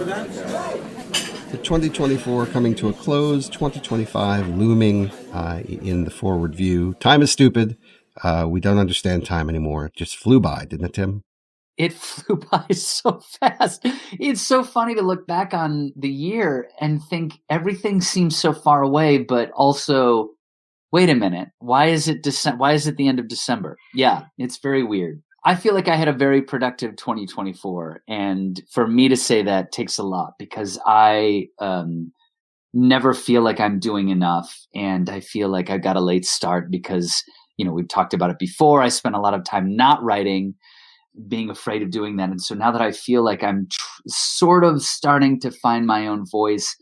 The 2024 coming to a close, 2025 looming in the forward view. Time is stupid. We don't understand time anymore. It just flew by, didn't it, Tim? It flew by so fast. It's so funny to look back on the year and think everything seems so far away, but also, wait a minute, why is it Why is it the end of December? Yeah, it's very weird. I feel like I had a very productive 2024, and for me to say that takes a lot because I never feel like I'm doing enough, and I feel like I got a late start because, we've talked about it before. I spent a lot of time not writing, being afraid of doing that. And so now that I feel like I'm sort of starting to find my own voice,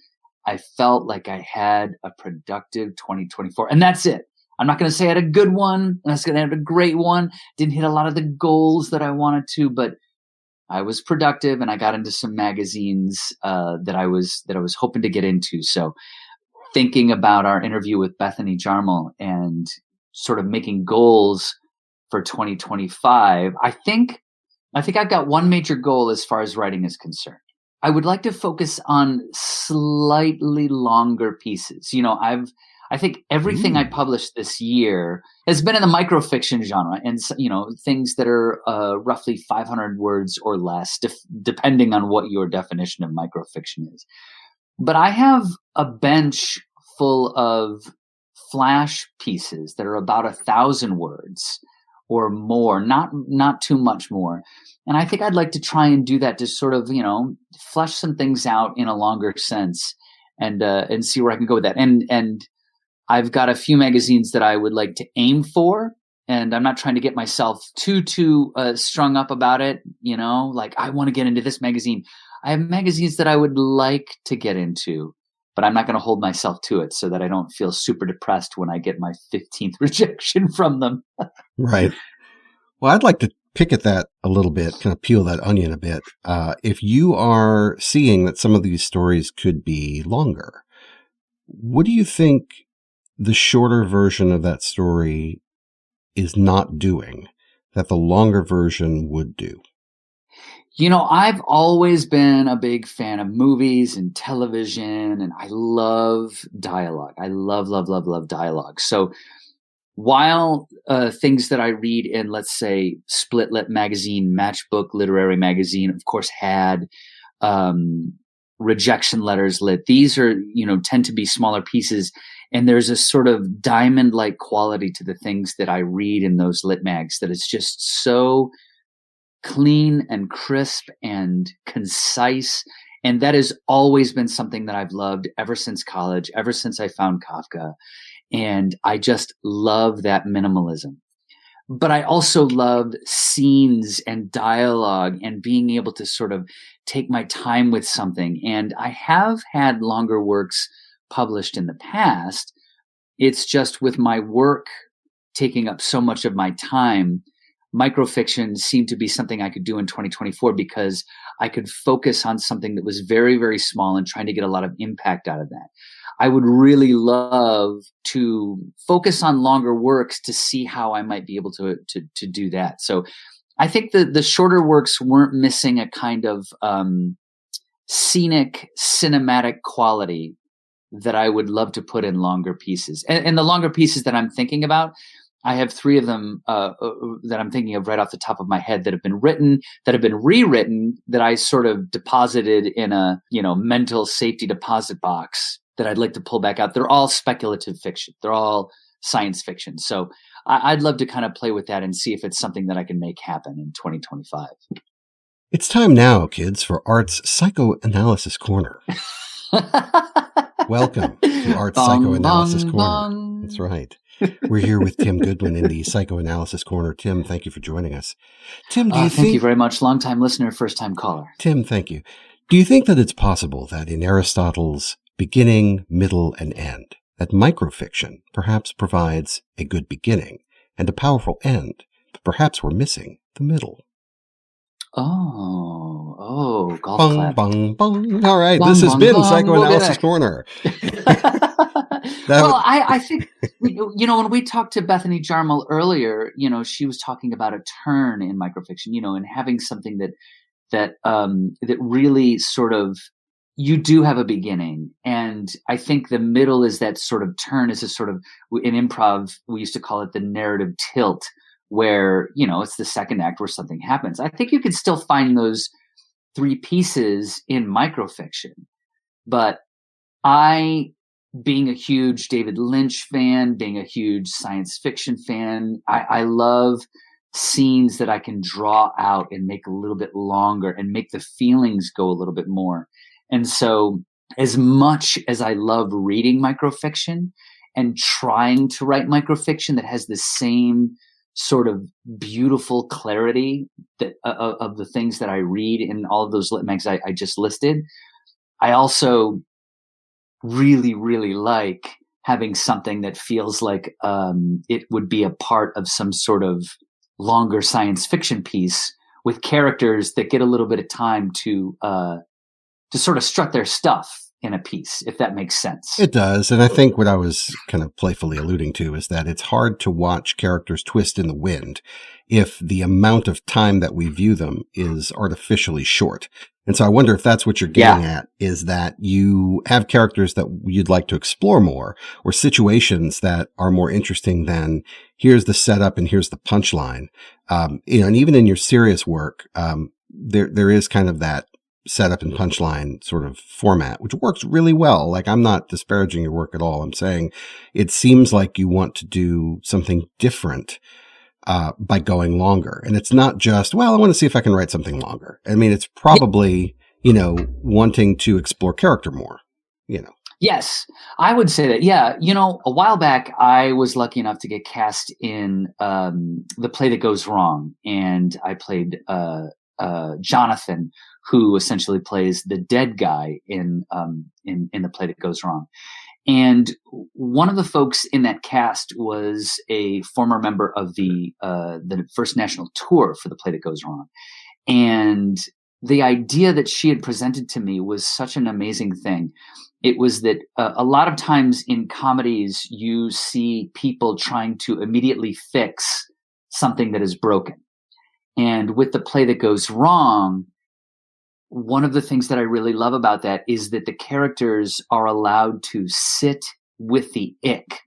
I felt like I had a productive 2024. And that's it. I'm not going to say I had a good one. I'm not going to have a great one. Didn't hit a lot of the goals that I wanted to, but I was productive and I got into some magazines that I was hoping to get into. So thinking about our interview with Bethany Jarmel and sort of making goals for 2025, I think I've got one major goal as far as writing is concerned. I would like to focus on slightly longer pieces. I think everything I published this year has been in the microfiction genre, and things that are roughly 500 words or less, depending on what your definition of microfiction is. But I have a bench full of flash pieces that are about 1,000 words or more, not too much more. And I think I'd like to try and do that to sort of, flesh some things out in a longer sense and see where I can go with that. And I've got a few magazines that I would like to aim for, and I'm not trying to get myself too strung up about it. Like I want to get into this magazine. I have magazines that I would like to get into, but I'm not going to hold myself to it so that I don't feel super depressed when I get my 15th rejection from them. Right. Well, I'd like to pick at that a little bit, kind of peel that onion a bit. If you are seeing that some of these stories could be longer, what do you think the shorter version of that story is not doing that the longer version would do? I've always been a big fan of movies and television, and I love dialogue. I love, love, love, love dialogue. So while things that I read in, let's say, Split Lit magazine, Matchbook literary magazine, of course, had rejection letters lit, these are, tend to be smaller pieces. And there's a sort of diamond-like quality to the things that I read in those lit mags that it's just so clean and crisp and concise. And that has always been something that I've loved ever since college, ever since I found Kafka. And I just love that minimalism. But I also loved scenes and dialogue and being able to sort of take my time with something. And I have had longer works published in the past. It's just with my work taking up so much of my time, microfiction seemed to be something I could do in 2024 because I could focus on something that was very, very small and trying to get a lot of impact out of that. I would really love to focus on longer works to see how I might be able to do that. So I think the shorter works weren't missing a kind of scenic, cinematic quality that I would love to put in longer pieces. And the longer pieces that I'm thinking about, I have 3 of them that I'm thinking of right off the top of my head that have been written, that have been rewritten, that I sort of deposited in a mental safety deposit box that I'd like to pull back out. They're all speculative fiction. They're all science fiction. So I'd love to kind of play with that and see if it's something that I can make happen in 2025. It's time now, kids, for Art's Psychoanalysis Corner. Welcome to Art's Psychoanalysis Corner. Bong. That's right. We're here with Tim Goodwin in the Psychoanalysis Corner. Tim, thank you for joining us. Tim, do you think... Thank you very much. Long-time listener, first-time caller. Tim, thank you. Do you think that it's possible that in Aristotle's beginning, middle, and end, that microfiction perhaps provides a good beginning and a powerful end, but perhaps we're missing the middle? Oh, golf bong, clap. bong, bong. All right, Bong, this has bong, been bong. Psychoanalysis Corner. Well, I think, when we talked to Bethany Jarmel earlier, she was talking about a turn in microfiction, and having something that really sort of you do have a beginning, and I think the middle is that sort of turn, is a sort of, in improv we used to call it the narrative tilt, where it's the second act where something happens. I think you can still find those three pieces in microfiction, but I, being a huge David Lynch fan, being a huge science fiction fan, I love scenes that I can draw out and make a little bit longer and make the feelings go a little bit more. And so, as much as I love reading microfiction and trying to write microfiction that has the same sort of beautiful clarity that of the things that I read in all of those lit mags I just listed, I also really, really like having something that feels like it would be a part of some sort of longer science fiction piece with characters that get a little bit of time to sort of strut their stuff in a piece, if that makes sense. It does. And I think what I was kind of playfully alluding to is that it's hard to watch characters twist in the wind if the amount of time that we view them is artificially short. And so I wonder if that's what you're getting at, is that you have characters that you'd like to explore more, or situations that are more interesting than here's the setup and here's the punchline. And even in your serious work, there is kind of that setup and punchline sort of format, which works really well. Like, I'm not disparaging your work at all. I'm saying it seems like you want to do something different by going longer. And it's not just, well, I want to see if I can write something longer. I mean, it's probably, wanting to explore character more, Yes, I would say that. Yeah. A while back, I was lucky enough to get cast in The Play That Goes Wrong. And I played Jonathan, who essentially plays the dead guy in The Play That Goes Wrong. And one of the folks in that cast was a former member of the first national tour for The Play That Goes Wrong. And the idea that she had presented to me was such an amazing thing. It was that a lot of times in comedies, you see people trying to immediately fix something that is broken. And with The Play That Goes Wrong, one of the things that I really love about that is that the characters are allowed to sit with the ick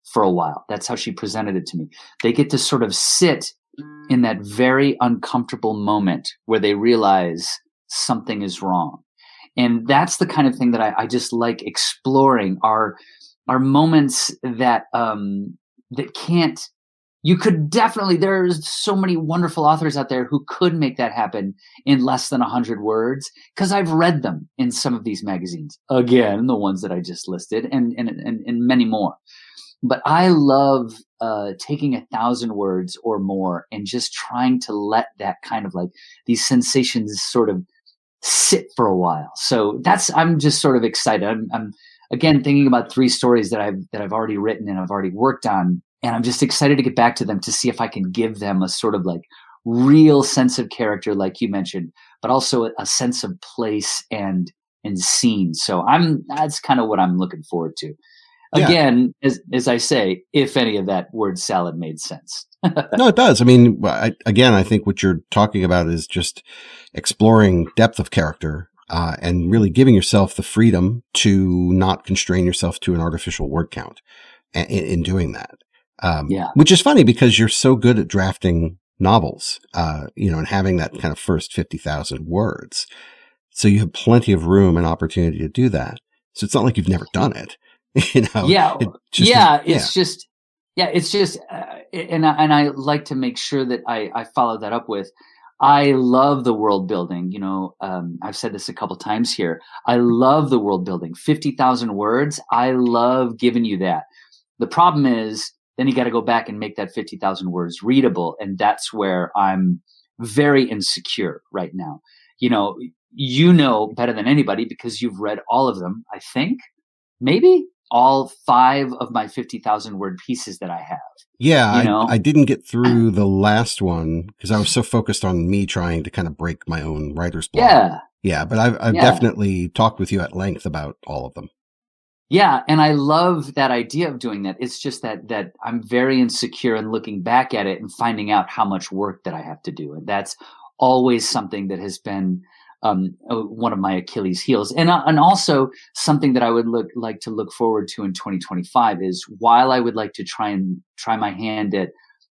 for a while. That's how she presented it to me. They get to sort of sit in that very uncomfortable moment where they realize something is wrong. And that's the kind of thing that I just like exploring, are moments that that can't. You could definitely, there's so many wonderful authors out there who could make that happen in less than 100 words, because I've read them in some of these magazines. Again, the ones that I just listed, and many more. But I love taking 1,000 words or more and just trying to let that kind of like these sensations sort of sit for a while. So I'm just sort of excited. I'm again thinking about 3 stories that I've already written and I've already worked on. And I'm just excited to get back to them to see if I can give them a sort of like real sense of character, like you mentioned, but also a sense of place and scene. So that's kind of what I'm looking forward to. Again, as I say, if any of that word salad made sense. No, it does. I mean, I think what you're talking about is just exploring depth of character and really giving yourself the freedom to not constrain yourself to an artificial word count in doing that. Which is funny because you're so good at drafting novels, and having that kind of first 50,000 words. So you have plenty of room and opportunity to do that. So it's not like you've never done it, Yeah. It's just, and I like to make sure that I follow that up with, I love the world building. I've said this a couple times here. I love the world building. 50,000 words. I love giving you that. The problem is, then you got to go back and make that 50,000 words readable. And that's where I'm very insecure right now. You know better than anybody because you've read all of them, I think, maybe all 5 of my 50,000 word pieces that I have. Yeah, I didn't get through the last one because I was so focused on me trying to kind of break my own writer's block. Yeah, but I've definitely talked with you at length about all of them. Yeah, and I love that idea of doing that. It's just that I'm very insecure and looking back at it and finding out how much work that I have to do. And that's always something that has been one of my Achilles heels. And also something that I would like to look forward to in 2025 is, while I would like to try my hand at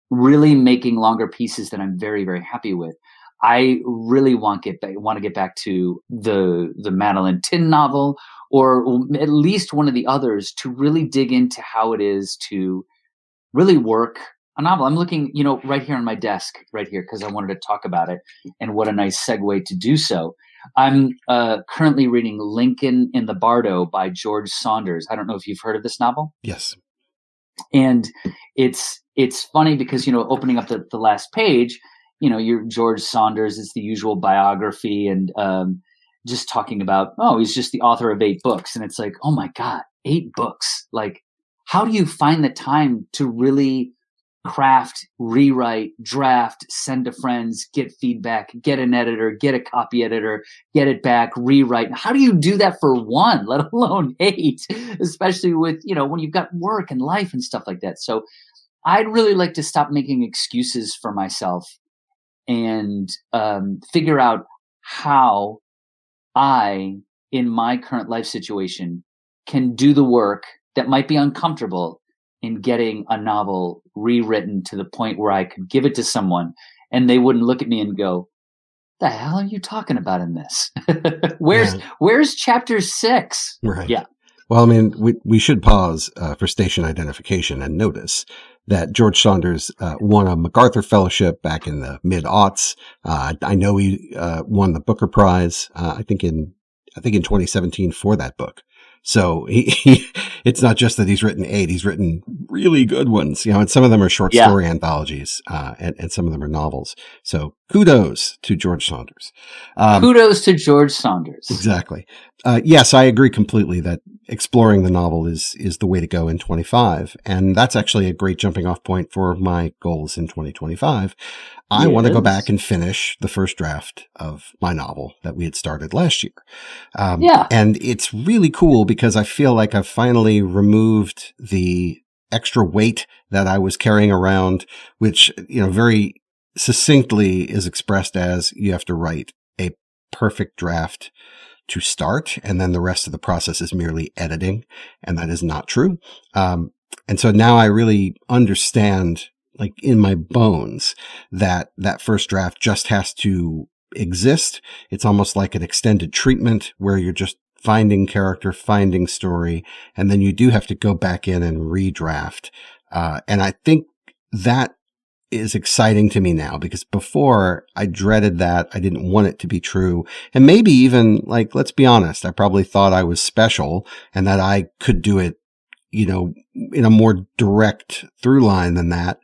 really making longer pieces that I'm very, very happy with, I really want to get back to the Madeline Tin novel, or at least one of the others, to really dig into how it is to really work a novel. I'm looking, right here on my desk, right here, because I wanted to talk about it, and what a nice segue to do so. I'm currently reading Lincoln in the Bardo by George Saunders. I don't know if you've heard of this novel. Yes. And it's funny because, opening up the last page, your George Saunders is the usual biography, and just talking about, he's just the author of 8 books. And it's like, oh my God, 8 books. Like, how do you find the time to really craft, rewrite, draft, send to friends, get feedback, get an editor, get a copy editor, get it back, rewrite? How do you do that for 1, let alone 8, especially with, when you've got work and life and stuff like that? So I'd really like to stop making excuses for myself and figure out how I, in my current life situation, can do the work that might be uncomfortable in getting a novel rewritten to the point where I could give it to someone and they wouldn't look at me and go, "The hell are you talking about in this? Where's chapter 6?" Right. Yeah. Well, I mean, we should pause for station identification and notice that George Saunders won a MacArthur Fellowship back in the mid-aughts. I know he won the Booker Prize, I think in 2017 for that book. So it's not just that he's written 8; he's written really good ones, and some of them are short story anthologies, and some of them are novels. So kudos to George Saunders. Kudos to George Saunders. Exactly. Yes, I agree completely that exploring the novel is the way to go in 25. And that's actually a great jumping off point for my goals in 2025. I want to go back and finish the first draft of my novel that we had started last year. And it's really cool because I feel like I've finally removed the extra weight that I was carrying around, which, very succinctly is expressed as you have to write a perfect draft to start, and then the rest of the process is merely editing, and that is not true. And so now I really understand, like in my bones, that first draft just has to exist. It's almost like an extended treatment where you're just finding character, finding story, and then you do have to go back in and redraft. And I think that is exciting to me now, because before I dreaded that. I didn't want it to be true. And maybe even, like, let's be honest, I probably thought I was special and that I could do it, in a more direct through line than that,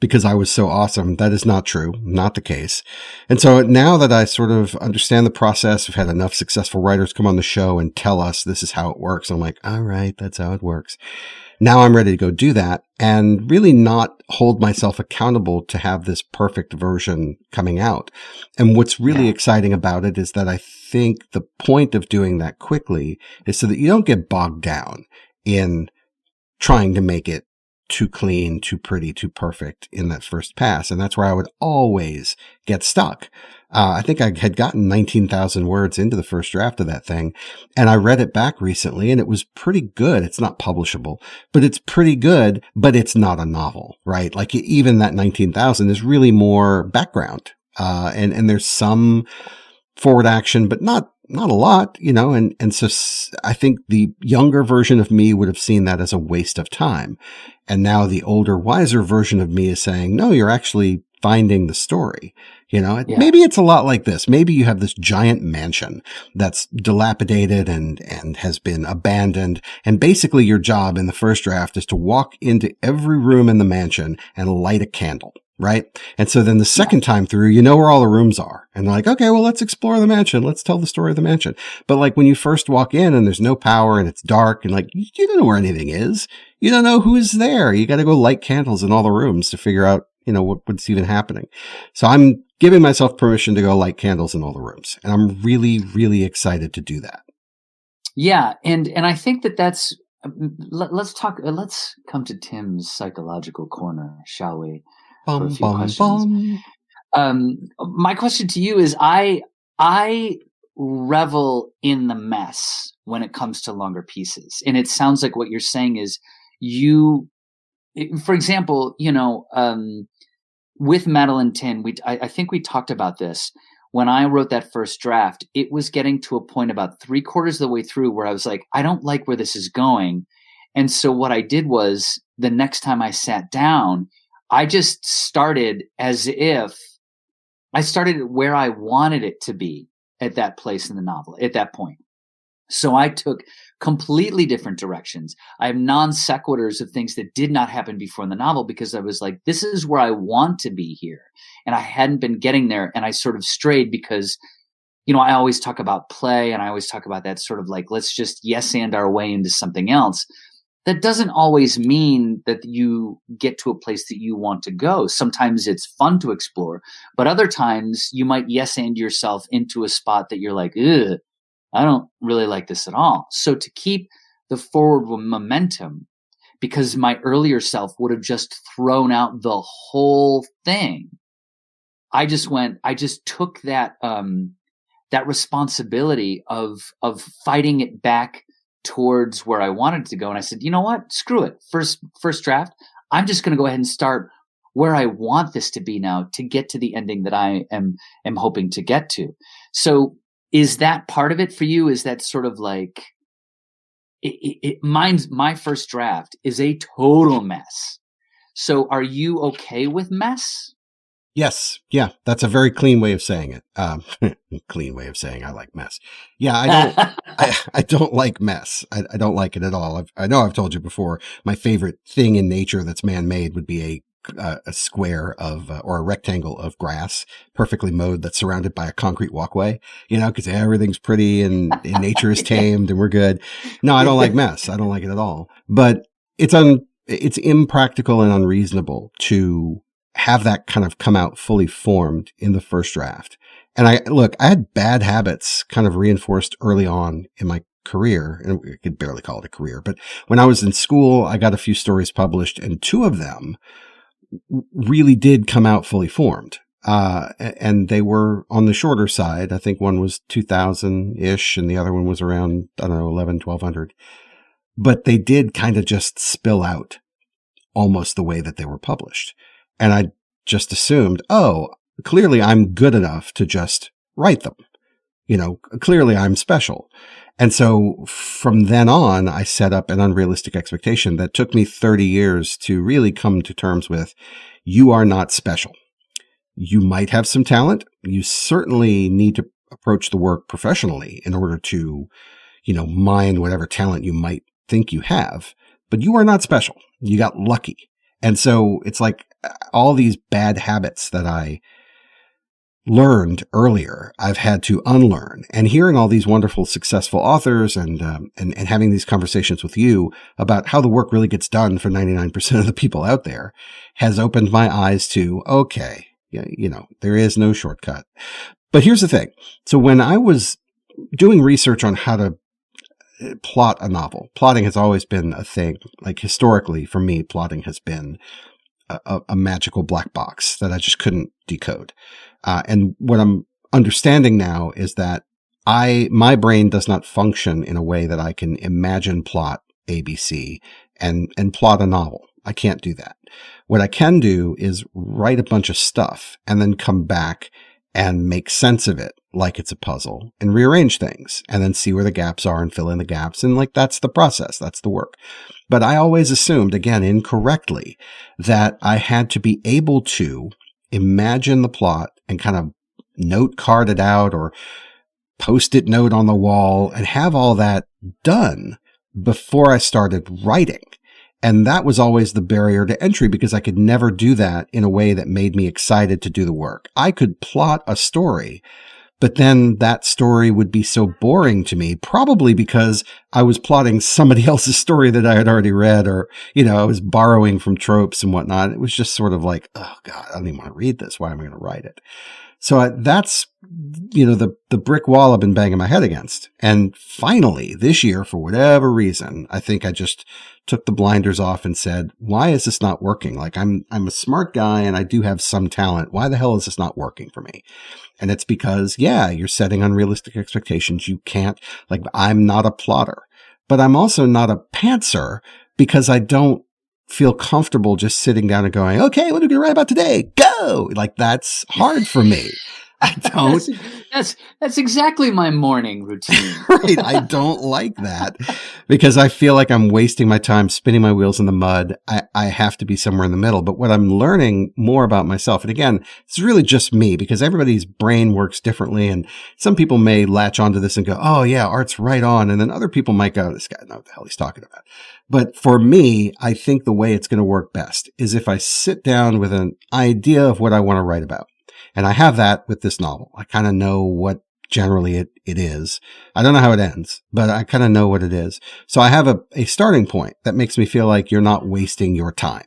because I was so awesome. That is not true, not the case. And so now that I sort of understand the process, we've had enough successful writers come on the show and tell us this is how it works. I'm like, all right, that's how it works. Now I'm ready to go do that and really not hold myself accountable to have this perfect version coming out. And what's really exciting about it is that I think the point of doing that quickly is so that you don't get bogged down in trying to make it too clean, too pretty, too perfect in that first pass. And that's where I would always get stuck. I think I had gotten 19,000 words into the first draft of that thing, and I read it back recently, and it was pretty good. It's not publishable, but it's pretty good, but it's not a novel, right? Like, even that 19,000 is really more background. And there's some forward action, but not a lot, and so I think the younger version of me would have seen that as a waste of time. And now the older, wiser version of me is saying, no, you're actually finding the story. Maybe it's a lot like this. Maybe you have this giant mansion that's dilapidated and has been abandoned. And basically your job in the first draft is to walk into every room in the mansion and light a candle. Right. And so then the second time through, you know where all the rooms are, and they're like, okay, well, let's explore the mansion. Let's tell the story of the mansion. But like when you first walk in and there's no power and it's dark and like, you don't know where anything is. You don't know who is there. You got to go light candles in all the rooms to figure out, what's even happening. So I'm giving myself permission to go light candles in all the rooms. And I'm really, really excited to do that. Yeah. And I think that's, let's come to Tim's psychological corner, shall we? For a few questions. My question to you is, I revel in the mess when it comes to longer pieces. And it sounds like what you're saying is for example, with Metal and Tin, I think we talked about this. When I wrote that first draft, it was getting to a point about 3/4 of the way through where I was like, I don't like where this is going. And so what I did was, the next time I sat down, I just started I started where I wanted it to be at that place in the novel, at that point. So I took completely different directions. I have non sequiturs of things that did not happen before in the novel, because I was like, this is where I want to be here. And I hadn't been getting there. And I sort of strayed because, I always talk about play, and I always talk about that sort of like, let's just yes and our way into something else. That doesn't always mean that you get to a place that you want to go. Sometimes it's fun to explore, but other times you might yes and yourself into a spot that you're like, ugh, I don't really like this at all. So to keep the forward momentum, because my earlier self would have just thrown out the whole thing, I just took that responsibility of fighting it back towards where I wanted to go. And I said, you know what? Screw it. First draft, I'm just going to go ahead and start where I want this to be now to get to the ending that I am hoping to get to. So is that part of it for you? Is that sort of like, my first draft is a total mess. So are you okay with mess? Yes. Yeah. That's a very clean way of saying it. Clean way of saying I like mess. Yeah. I don't like mess. I don't like it at all. I know I've told you before, my favorite thing in nature that's man-made would be a square or a rectangle of grass, perfectly mowed, that's surrounded by a concrete walkway, because everything's pretty and nature is tamed and we're good. No, I don't like mess. I don't like it at all. But it's impractical and unreasonable to have that kind of come out fully formed in the first draft. And I had bad habits kind of reinforced early on in my career, and I could barely call it a career, but when I was in school, I got a few stories published, and 2 of them really did come out fully formed. And they were on the shorter side. I think one was 2000-ish and the other one was around, 1,100. But they did kind of just spill out almost the way that they were published. And I just assumed, clearly I'm good enough to just write them. Clearly I'm special. And so from then on, I set up an unrealistic expectation that took me 30 years to really come to terms with. You are not special. You might have some talent. You certainly need to approach the work professionally in order to, mine whatever talent you might think you have, but you are not special. You got lucky. And so it's like all these bad habits that I learned earlier, I've had to unlearn. And hearing all these wonderful, successful authors and having these conversations with you about how the work really gets done for 99% of the people out there has opened my eyes to, okay, there is no shortcut. But here's the thing. So when I was doing research on how to plot a novel, plotting has always been a thing. Like historically, for me, plotting has been a magical black box that I just couldn't decode. And what I'm understanding now is that my brain does not function in a way that I can imagine plot ABC and plot a novel. I can't do that. What I can do is write a bunch of stuff and then come back and make sense of it like it's a puzzle and rearrange things and then see where the gaps are and fill in the gaps. And that's the process. That's the work. But I always assumed, again, incorrectly, that I had to be able to imagine the plot and kind of note card it out or post-it note on the wall and have all that done before I started writing. And that was always the barrier to entry because I could never do that in a way that made me excited to do the work. I could plot a story, but then that story would be so boring to me, probably because I was plotting somebody else's story that I had already read, or, I was borrowing from tropes and whatnot. It was just sort of like, oh God, I don't even want to read this. Why am I going to write it? That's, the brick wall I've been banging my head against. And finally, this year, for whatever reason, I think I just took the blinders off and said, why is this not working? Like, I'm a smart guy and I do have some talent. Why the hell is this not working for me? And it's because, you're setting unrealistic expectations. You can't, like, I'm not a plotter, but I'm also not a pantser because I don't feel comfortable just sitting down and going, okay, what are we going to write about today? Go! Like, that's hard for me. I don't. That's exactly my morning routine. Right. I don't like that because I feel like I'm wasting my time spinning my wheels in the mud. I have to be somewhere in the middle. But what I'm learning more about myself, and again, it's really just me because everybody's brain works differently. And some people may latch onto this and go, oh yeah, art's right on. And then other people might go, this guy knows what the hell he's talking about. But for me, I think the way it's going to work best is if I sit down with an idea of what I want to write about. And I have that with this novel. I kind of know what generally it is. I don't know how it ends, but I kind of know what it is. So I have a starting point that makes me feel like you're not wasting your time.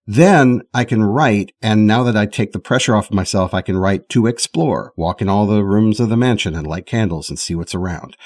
Then I can write, and now that I take the pressure off of myself, I can write to explore, walk in all the rooms of the mansion and light candles and see what's around.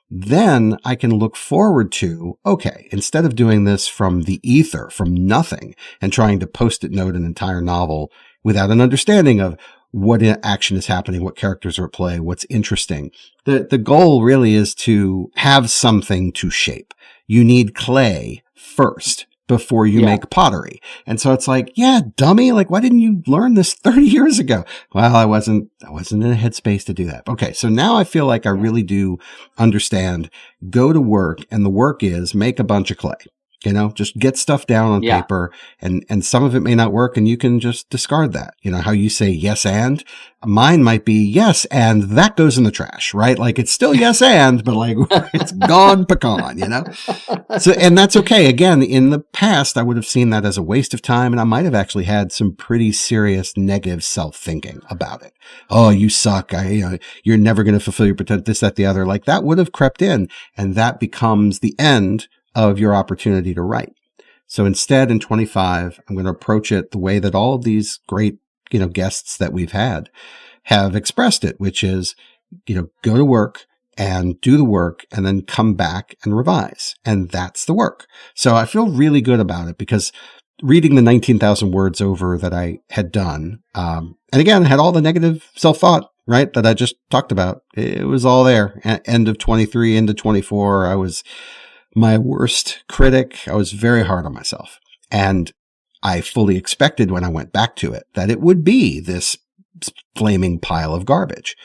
Then I can look forward to, okay, instead of doing this from the ether, from nothing, and trying to post-it note an entire novel without an understanding of what action is happening, what characters are at play, what's interesting. The goal really is to have something to shape. You need clay first before you make pottery. And so it's like, yeah, dummy, like, why didn't you learn this 30 years ago? Well, I wasn't in a headspace to do that. Okay. So now I feel like I really do understand, go to work, and the work is make a bunch of clay. Just get stuff down on paper, and some of it may not work and you can just discard that. How you say yes and? Mine might be yes and that goes in the trash, right? Like, it's still yes and, but like it's gone pecan, So, and that's okay. Again, in the past, I would have seen that as a waste of time, and I might have actually had some pretty serious negative self-thinking about it. Oh, you suck. You're never going to fulfill your potential, this, that, the other. Like, that would have crept in, and that becomes the end of your opportunity to write. So instead, in 25, I'm going to approach it the way that all of these great, guests that we've had have expressed it, which is, go to work and do the work and then come back and revise. And that's the work. So I feel really good about it because reading the 19,000 words over that I had done, and again, I had all the negative self-thought, right, that I just talked about. It was all there. End of 23, into 24, I was my worst critic. I was very hard on myself. And I fully expected when I went back to it that it would be this flaming pile of garbage.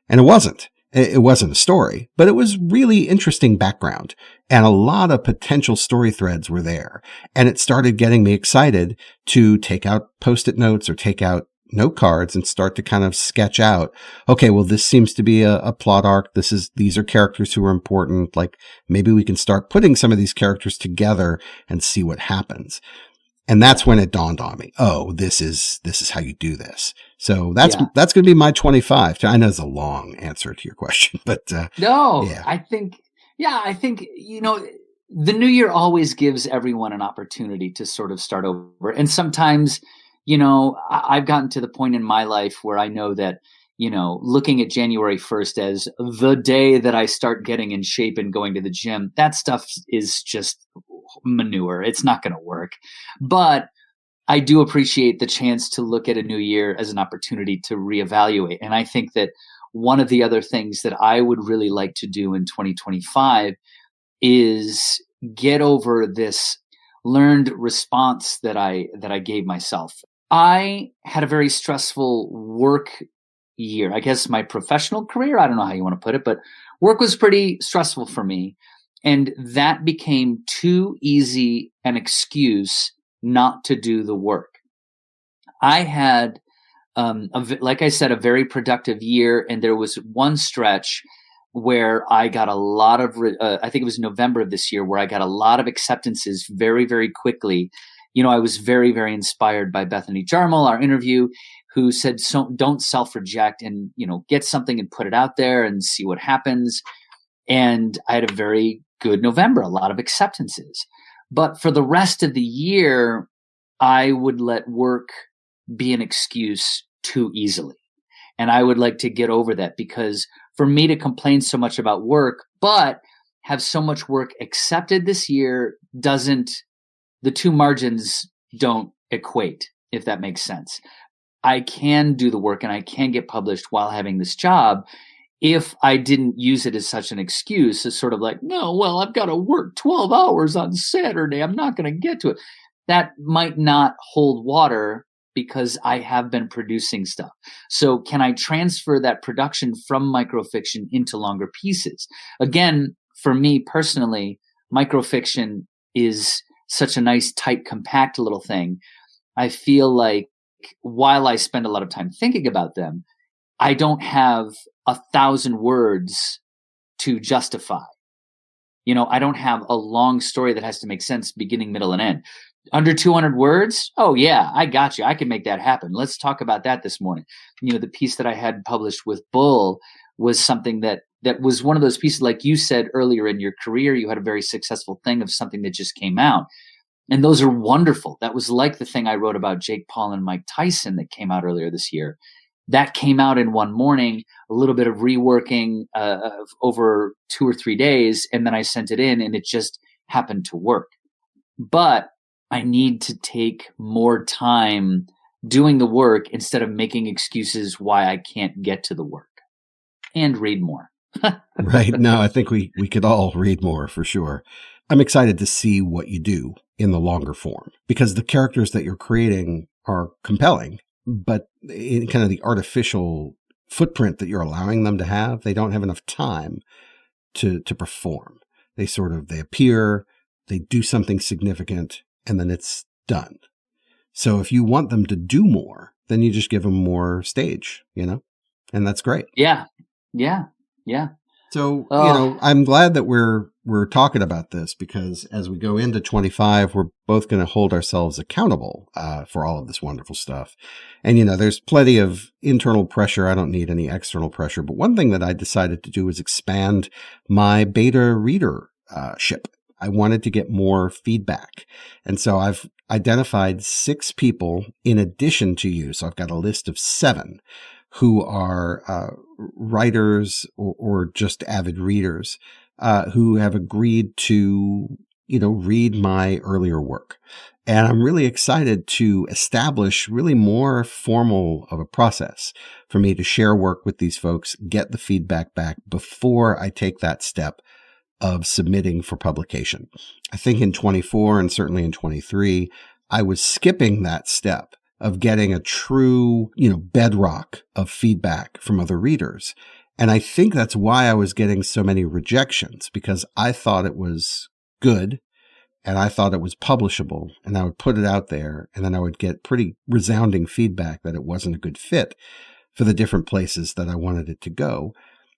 And it wasn't. It wasn't a story, but it was really interesting background. And a lot of potential story threads were there. And it started getting me excited to take out post-it notes or take out note cards and start to kind of sketch out, okay, well, this seems to be a plot arc. These are characters who are important. Like, maybe we can start putting some of these characters together and see what happens. And that's when it dawned on me. Oh, this is how you do this. So that's going to be my 25. I know it's a long answer to your question, but no, yeah. I think, the new year always gives everyone an opportunity to sort of start over. And sometimes, I've gotten to the point in my life where I know that, looking at January 1st as the day that I start getting in shape and going to the gym, that stuff is just manure. It's not going to work. But I do appreciate the chance to look at a new year as an opportunity to reevaluate. And I think that one of the other things that I would really like to do in 2025 is get over this learned response that I gave myself. I had a very stressful work year. I guess my professional career, I don't know how you want to put it, but work was pretty stressful for me. And that became too easy an excuse not to do the work. I had, like I said, a very productive year. And there was one stretch where I got a lot of, I think it was November of this year, where I got a lot of acceptances very, very quickly. I was very, very inspired by Bethany Jarmal, our interview, who said, so don't self-reject and, get something and put it out there and see what happens. And I had a very good November, a lot of acceptances. But for the rest of the year, I would let work be an excuse too easily. And I would like to get over that, because for me to complain so much about work, but have so much work accepted this year, the two margins don't equate, if that makes sense. I can do the work and I can get published while having this job if I didn't use it as such an excuse, as sort of like, no, well, I've got to work 12 hours on Saturday, I'm not going to get to it. That might not hold water, because I have been producing stuff. So can I transfer that production from microfiction into longer pieces? Again, for me personally, microfiction is such a nice, tight, compact little thing. I feel like while I spend a lot of time thinking about them, I don't have 1,000 words to justify. I don't have a long story that has to make sense beginning, middle, and end. Under 200 words? Oh, yeah, I got you. I can make that happen. Let's talk about that this morning. The piece that I had published with Bull was something that was one of those pieces, like you said earlier in your career, you had a very successful thing of something that just came out. And those are wonderful. That was like the thing I wrote about Jake Paul and Mike Tyson that came out earlier this year. That came out in one morning, a little bit of reworking over 2 or 3 days, and then I sent it in, and it just happened to work. But I need to take more time doing the work instead of making excuses why I can't get to the work, and read more. Right. No, I think we could all read more for sure. I'm excited to see what you do in the longer form, because the characters that you're creating are compelling, but in kind of the artificial footprint that you're allowing them to have, they don't have enough time to perform. They appear, they do something significant, and then it's done. So if you want them to do more, then you just give them more stage, and that's great. Yeah. So, I'm glad that we're talking about this, because as we go into 25, we're both going to hold ourselves accountable for all of this wonderful stuff. And, there's plenty of internal pressure. I don't need any external pressure. But one thing that I decided to do was expand my beta readership. I wanted to get more feedback. And so I've identified 6 people in addition to you. So I've got a list of 7 who are writers or just avid readers who have agreed to, read my earlier work. And I'm really excited to establish really more formal of a process for me to share work with these folks, get the feedback back before I take that step of submitting for publication. I think in 24 and certainly in 23, I was skipping that step of getting a true, bedrock of feedback from other readers. And I think that's why I was getting so many rejections, because I thought it was good and I thought it was publishable, and I would put it out there, and then I would get pretty resounding feedback that it wasn't a good fit for the different places that I wanted it to go.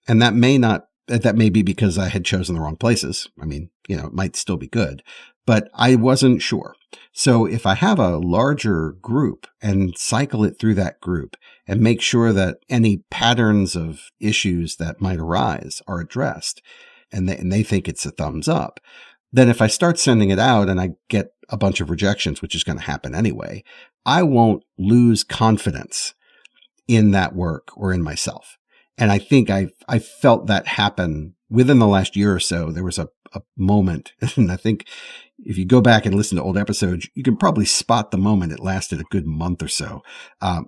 And that may be because I had chosen the wrong places. I mean, it might still be good, but I wasn't sure. So if I have a larger group and cycle it through that group and make sure that any patterns of issues that might arise are addressed, and they think it's a thumbs up, then if I start sending it out and I get a bunch of rejections, which is going to happen anyway, I won't lose confidence in that work or in myself. And I think I felt that happen within the last year or so. There was a moment, and I think if you go back and listen to old episodes, you can probably spot the moment. It lasted a good month or so,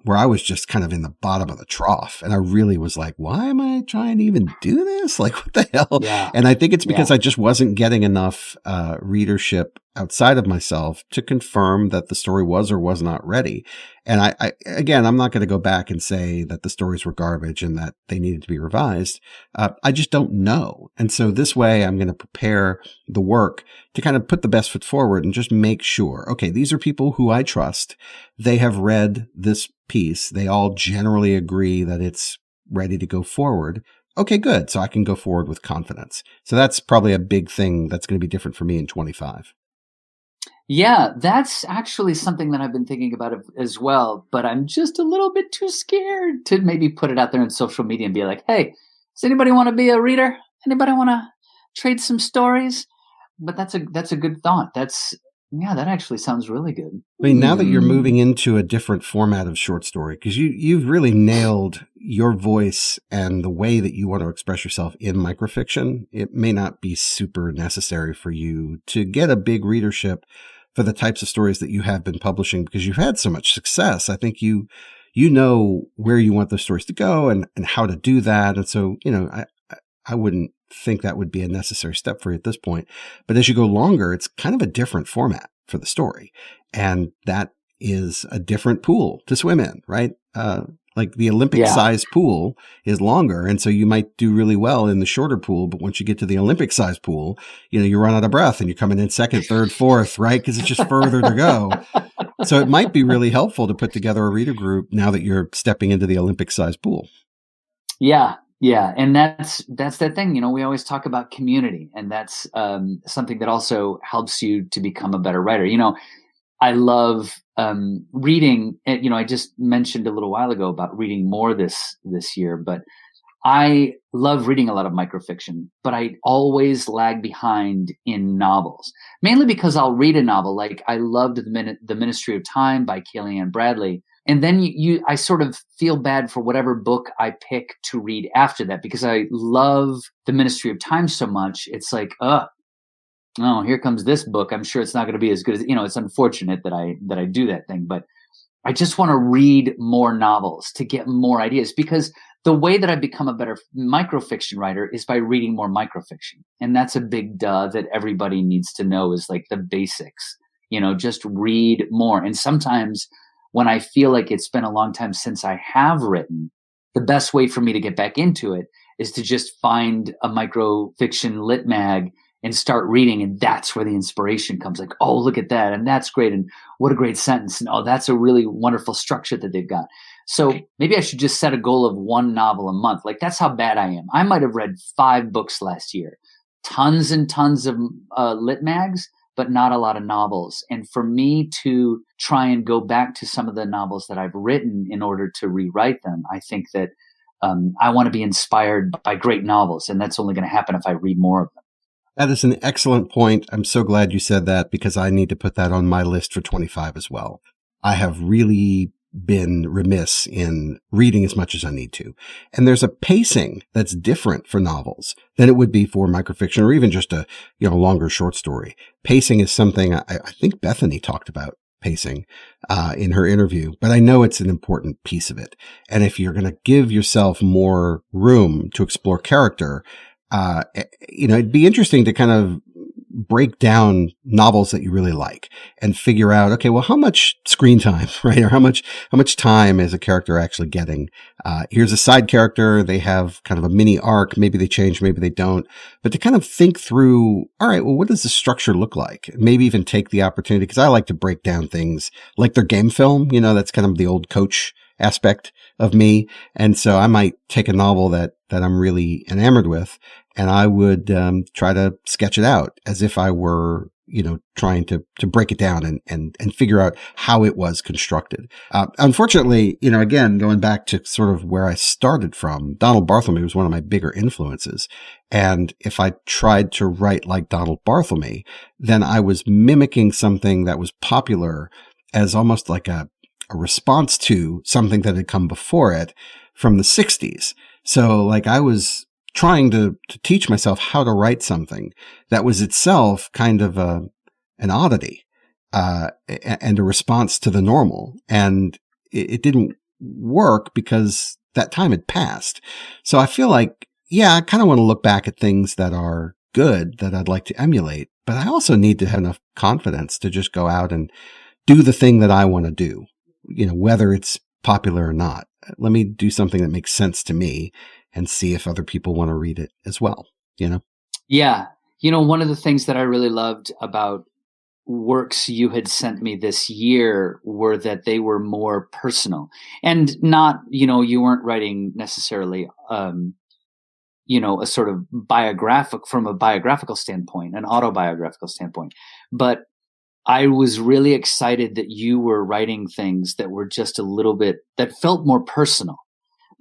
where I was just kind of in the bottom of the trough. And I really was like, why am I trying to even do this? Like, what the hell? Yeah. And I think it's because I just wasn't getting enough readership outside of myself to confirm that the story was or was not ready. And I'm not going to go back and say that the stories were garbage and that they needed to be revised. I just don't know. And so this way I'm going to prepare the work to kind of put the best foot forward and just make sure, okay, these are people who I trust. They have read this piece. They all generally agree that it's ready to go forward. Okay, good. So I can go forward with confidence. So that's probably a big thing that's going to be different for me in 25. Yeah, that's actually something that I've been thinking about as well, but I'm just a little bit too scared to maybe put it out there on social media and be like, hey, does anybody want to be a reader? Anybody want to trade some stories? But that's a good thought. That's Yeah, that actually sounds really good. I mean, now that you're moving into a different format of short story, because you've really nailed your voice and the way that you want to express yourself in microfiction, it may not be super necessary for you to get a big readership for the types of stories that you have been publishing because you've had so much success. I think you know where you want those stories to go and how to do that. And so, I wouldn't think that would be a necessary step for you at this point. But as you go longer, it's kind of a different format for the story. And that is a different pool to swim in, right? Like the Olympic size pool is longer. And so you might do really well in the shorter pool. But once you get to the Olympic size pool, you run out of breath and you're coming in second, third, fourth, right? Because it's just further to go. So it might be really helpful to put together a reader group now that you're stepping into the Olympic size pool. Yeah. Yeah. And that's that thing, we always talk about community, and that's something that also helps you to become a better writer. I love reading. I just mentioned a little while ago about reading more this year, but I love reading a lot of microfiction, but I always lag behind in novels, mainly because I'll read a novel. Like I loved The Ministry of Time by Kellyanne Bradley. And then I sort of feel bad for whatever book I pick to read after that, because I love The Ministry of Time so much. It's like, oh, here comes this book. I'm sure it's not going to be as good as, it's unfortunate that I do that thing, but I just want to read more novels to get more ideas, because the way that I become a better microfiction writer is by reading more microfiction. And that's a big duh that everybody needs to know, is like the basics, just read more. And sometimes when I feel like it's been a long time since I have written, the best way for me to get back into it is to just find a microfiction lit mag and start reading. And that's where the inspiration comes. Like, oh, look at that. And that's great. And what a great sentence. And oh, that's a really wonderful structure that they've got. So maybe I should just set a goal of one novel a month. Like, that's how bad I am. I might have read 5 books last year, tons and tons of lit mags, but not a lot of novels. And for me to try and go back to some of the novels that I've written in order to rewrite them, I think that I want to be inspired by great novels. And that's only going to happen if I read more of them. That is an excellent point. I'm so glad you said that, because I need to put that on my list for 25 as well. I have really been remiss in reading as much as I need to. And there's a pacing that's different for novels than it would be for microfiction or even just a, longer short story. Pacing is something I think Bethany talked about pacing, in her interview, but I know it's an important piece of it. And if you're going to give yourself more room to explore character, it'd be interesting to kind of break down novels that you really like and figure out, okay, well, how much screen time, right? Or how much time is a character actually getting? Here's a side character. They have kind of a mini arc. Maybe they change, maybe they don't, but to kind of think through, all right, well, what does the structure look like? Maybe even take the opportunity, because I like to break down things like their game film. That's kind of the old coach aspect of me. And so I might take a novel that I'm really enamored with, and I would try to sketch it out as if I were, trying to break it down and figure out how it was constructed. Unfortunately, again, going back to sort of where I started from, Donald Barthelme was one of my bigger influences. And if I tried to write like Donald Barthelme, then I was mimicking something that was popular as almost like a response to something that had come before it from the 60s. So like I was trying to teach myself how to write something that was itself kind of an oddity, and a response to the normal. And it didn't work because that time had passed. So I feel like, I kind of want to look back at things that are good that I'd like to emulate, but I also need to have enough confidence to just go out and do the thing that I want to do, whether it's popular or not. Let me do something that makes sense to me and see if other people want to read it as well, Yeah. One of the things that I really loved about works you had sent me this year were that they were more personal, and not, you weren't writing necessarily, a sort of from a biographical standpoint, an autobiographical standpoint. But I was really excited that you were writing things that were just a little bit, that felt more personal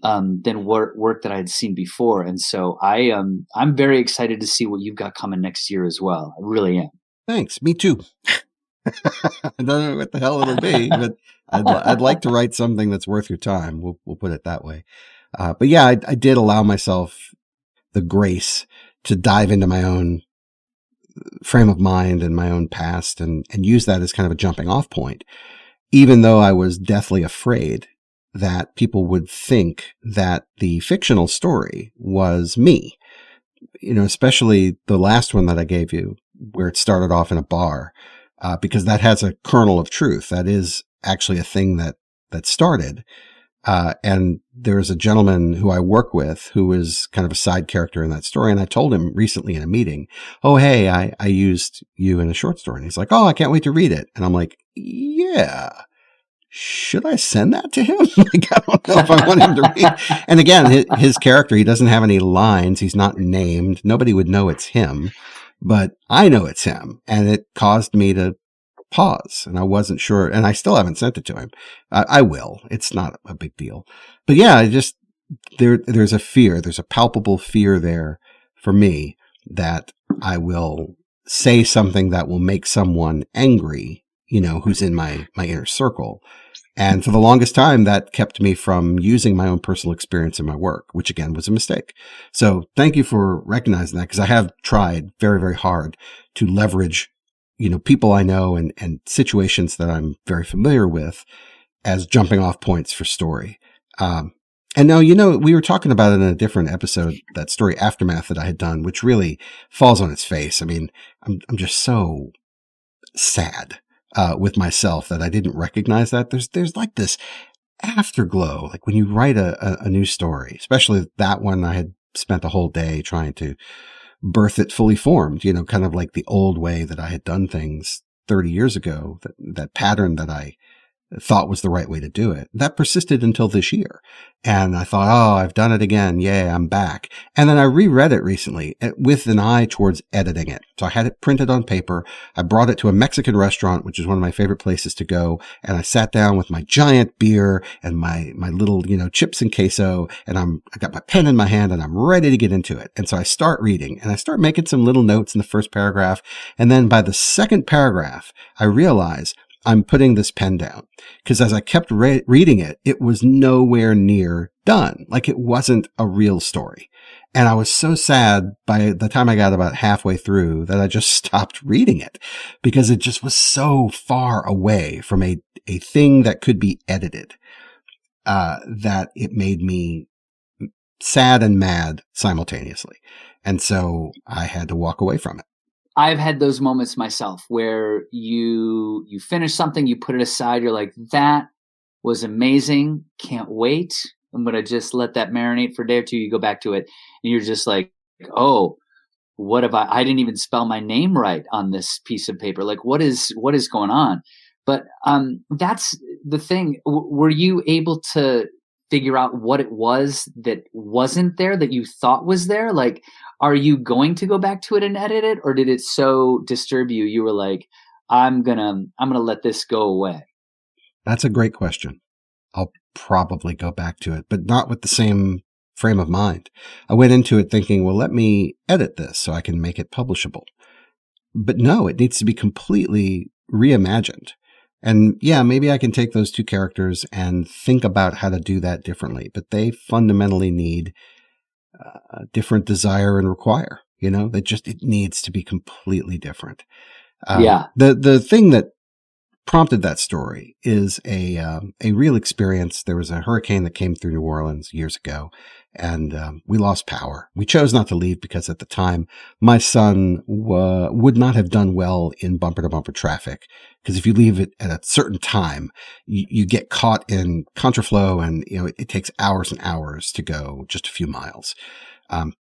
than work that I had seen before. And so I'm very excited to see what you've got coming next year as well. I really am. Thanks. Me too. I don't know what the hell it'll be, but I'd like to write something that's worth your time. We'll put it that way. But yeah, I did allow myself the grace to dive into my own frame of mind and my own past and use that as kind of a jumping off point, even though I was deathly afraid that people would think that the fictional story was me. You know, especially the last one that I gave you, where it started off in a bar, because that has a kernel of truth. That is actually a thing that started. And there is a gentleman who I work with who is kind of a side character in that story. And I told him recently in a meeting, oh, hey, I used you in a short story. And he's like, oh, I can't wait to read it. And I'm like, yeah. Should I send that to him? Like, I don't know if I want him to read. And again, his character, he doesn't have any lines. He's not named. Nobody would know it's him, but I know it's him. And it caused me to pause, and I wasn't sure. And I still haven't sent it to him. I will. It's not a big deal. But yeah, there's a fear. There's a palpable fear there for me that I will say something that will make someone angry, who's in my inner circle. And for the longest time, that kept me from using my own personal experience in my work, which again was a mistake. So thank you for recognizing that, because I have tried very, very hard to leverage, people I know and situations that I'm very familiar with as jumping off points for story. And now, we were talking about it in a different episode, that story Aftermath that I had done, which really falls on its face. I mean, I'm just so sad with myself that I didn't recognize that. There's like this afterglow, like when you write a new story, especially that one. I had spent a whole day trying to birth it fully formed, kind of like the old way that I had done things 30 years ago, that pattern that I thought was the right way to do it. That persisted until this year. And I thought, oh, I've done it again. Yay, I'm back. And then I reread it recently with an eye towards editing it. So I had it printed on paper. I brought it to a Mexican restaurant, which is one of my favorite places to go. And I sat down with my giant beer and my little, chips and queso. And I got my pen in my hand and I'm ready to get into it. And so I start reading and I start making some little notes in the first paragraph. And then by the second paragraph, I realize I'm putting this pen down, because as I kept reading it, it was nowhere near done. Like, it wasn't a real story. And I was so sad by the time I got about halfway through that I just stopped reading it, because it just was so far away from a thing that could be edited, that it made me sad and mad simultaneously. And so I had to walk away from it. I've had those moments myself where you finish something, you put it aside, you're like, that was amazing, can't wait. I'm going to just let that marinate for a day or two. You go back to it and you're just like, oh, what have I didn't even spell my name right on this piece of paper. Like, what is going on? But that's the thing. Were you able to figure out what it was that wasn't there that you thought was there? Like, are you going to go back to it and edit it, or did it so disturb you? You were like, I'm gonna let this go away. That's a great question. I'll probably go back to it, but not with the same frame of mind. I went into it thinking, well, let me edit this so I can make it publishable. But no, it needs to be completely reimagined. And yeah, maybe I can take those two characters and think about how to do that differently, but they fundamentally need a different desire and require, it needs to be completely different. Yeah. The thing that prompted that story is a real experience. There was a hurricane that came through New Orleans years ago, and we lost power. We chose not to leave because at the time my son would not have done well in bumper-to-bumper traffic, because if you leave it at a certain time, you get caught in contraflow, and it takes hours and hours to go just a few miles.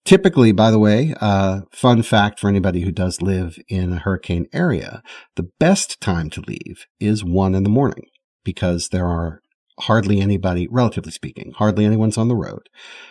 Typically, by the way, fun fact for anybody who does live in a hurricane area, the best time to leave is 1 a.m, because there are hardly anybody, relatively speaking, hardly anyone's on the road.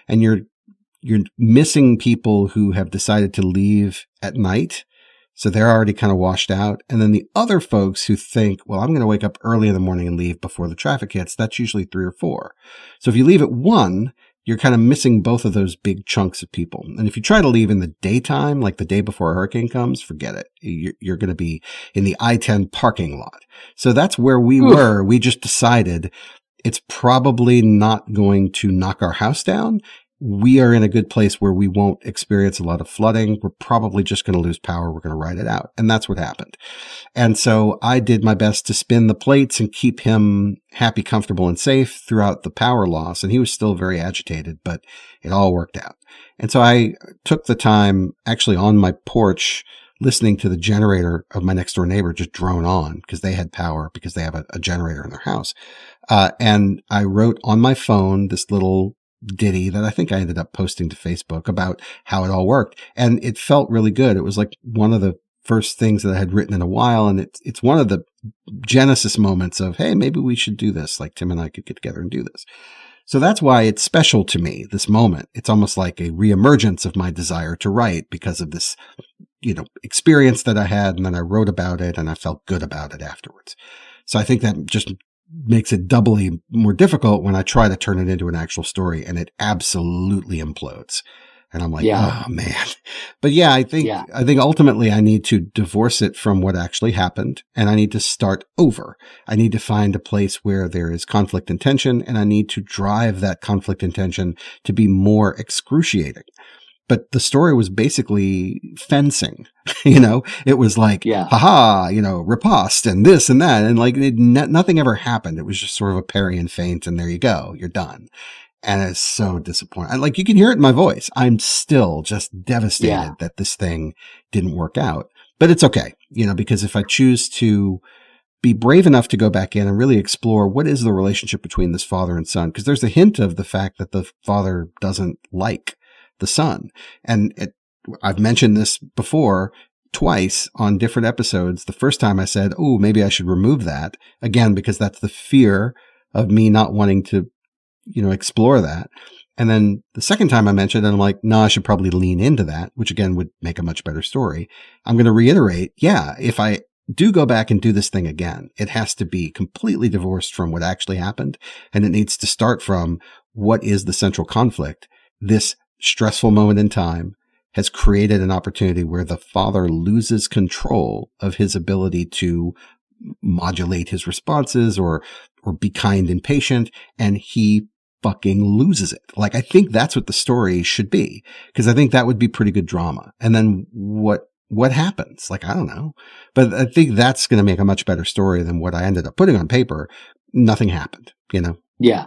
And you're missing people who have decided to leave at night. So they're already kind of washed out. And then the other folks who think, well, I'm going to wake up early in the morning and leave before the traffic hits, that's usually 3 or 4. So if you leave at 1, you're kind of missing both of those big chunks of people. And if you try to leave in the daytime, like the day before a hurricane comes, forget it. You're going to be in the I-10 parking lot. So that's where we were. We just decided it's probably not going to knock our house down. We are in a good place where we won't experience a lot of flooding. We're probably just going to lose power. We're going to ride it out. And that's what happened. And so I did my best to spin the plates and keep him happy, comfortable, and safe throughout the power loss. And he was still very agitated, but it all worked out. And so I took the time actually on my porch listening to the generator of my next door neighbor just drone on because they had power because they have a generator in their house. And I wrote on my phone this little ditty that I think I ended up posting to Facebook about how it all worked. And it felt really good. It was like one of the first things that I had written in a while. And it's one of the genesis moments of, hey, maybe we should do this. Like Tim and I could get together and do this. So that's why it's special to me, this moment. It's almost like a reemergence of my desire to write because of this, experience that I had. And then I wrote about it and I felt good about it afterwards. So I think that just makes it doubly more difficult when I try to turn it into an actual story and it absolutely implodes. And I'm like, oh man. But yeah, I think ultimately I need to divorce it from what actually happened and I need to start over. I need to find a place where there is conflict and tension and I need to drive that conflict and tension to be more excruciating. But the story was basically fencing, it was like, haha, riposte and this and that. And like nothing ever happened. It was just sort of a parry and feint. And there you go. You're done. And it's so disappointing. Like you can hear it in my voice. I'm still just devastated that this thing didn't work out, but it's okay, because if I choose to be brave enough to go back in and really explore what is the relationship between this father and son, because there's a hint of the fact that the father doesn't like the son. And I've mentioned this before twice on different episodes. The first time I said, oh, maybe I should remove that again, because that's the fear of me not wanting to, explore that. And then the second time I mentioned it, I'm like, no, I should probably lean into that, which again would make a much better story. I'm going to reiterate. Yeah. If I do go back and do this thing again, it has to be completely divorced from what actually happened. And it needs to start from what is the central conflict. This stressful moment in time has created an opportunity where the father loses control of his ability to modulate his responses or be kind and patient, and he fucking loses it. Like, I think that's what the story should be, because I think that would be pretty good drama. And then what happens? Like, I don't know, but I think that's going to make a much better story than what I ended up putting on paper. Nothing happened, Yeah.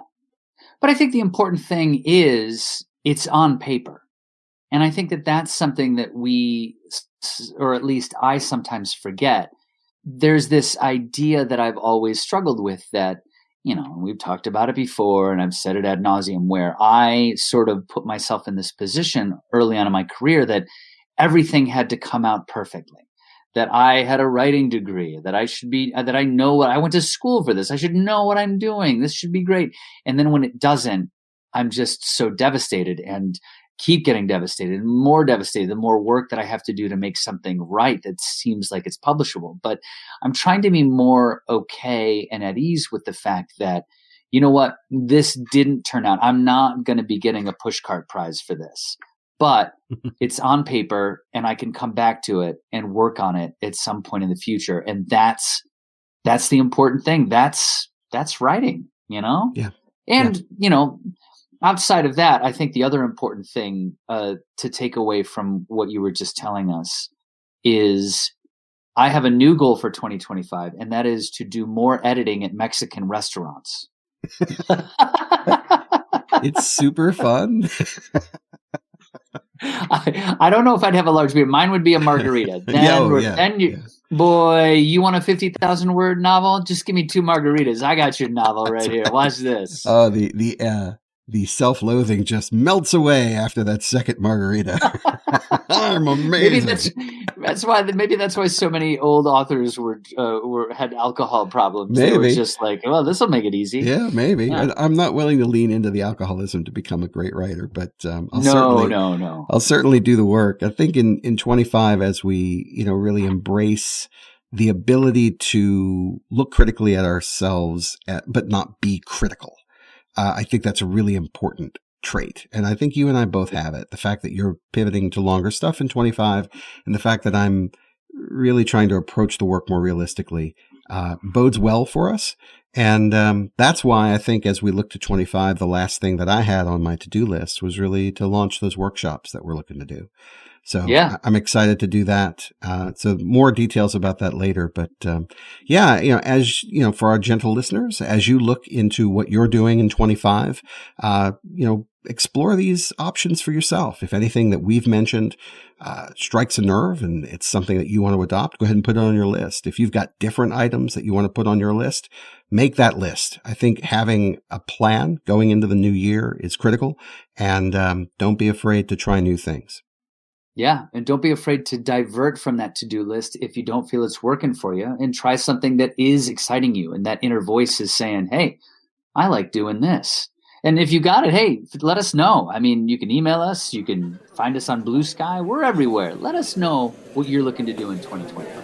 But I think the important thing is it's on paper. And I think that that's something that we, or at least I sometimes forget. There's this idea that I've always struggled with that, we've talked about it before and I've said it ad nauseum, where I sort of put myself in this position early on in my career that everything had to come out perfectly, that I had a writing degree, that I know what I went to school for this. I should know what I'm doing. This should be great. And then when it doesn't, I'm just so devastated and keep getting devastated and more devastated, the more work that I have to do to make something right that seems like it's publishable. But I'm trying to be more okay and at ease with the fact that, you know what, this didn't turn out. I'm not going to be getting a pushcart prize for this, but it's on paper and I can come back to it and work on it at some point in the future. And that's the important thing. That's writing, Yeah. And, outside of that, I think the other important thing to take away from what you were just telling us is I have a new goal for 2025, and that is to do more editing at Mexican restaurants. It's super fun. I don't know if I'd have a large beer. Mine would be a margarita. Boy, you want a 50,000 word novel? Just give me 2 margaritas. I got your novel right here. Watch this. Oh, the self-loathing just melts away after that second margarita. I'm amazing. Maybe that's why so many old authors had alcohol problems. Maybe. They were just like, well, this will make it easy. Yeah, maybe. Yeah. I'm not willing to lean into the alcoholism to become a great writer, but I'll certainly do the work. I think in 25, as we really embrace the ability to look critically at ourselves, but not be critical. I think that's really important trait. And I think you and I both have it. The fact that you're pivoting to longer stuff in 25 and the fact that I'm really trying to approach the work more realistically bodes well for us. And that's why I think as we look to 25, the last thing that I had on my to-do list was really to launch those workshops that we're looking to do. So Yeah. I'm excited to do that. So more details about that later. But yeah, as you know, for our gentle listeners, as you look into what you're doing in 25, explore these options for yourself. If anything that we've mentioned strikes a nerve and it's something that you want to adopt, go ahead and put it on your list. If you've got different items that you want to put on your list, make that list. I think having a plan going into the new year is critical, and don't be afraid to try new things. Yeah. And don't be afraid to divert from that to-do list if you don't feel it's working for you, and try something that is exciting you. And that inner voice is saying, hey, I like doing this. And if you got it, hey, let us know. I mean, you can email us. You can find us on Blue Sky. We're everywhere. Let us know what you're looking to do in 2025.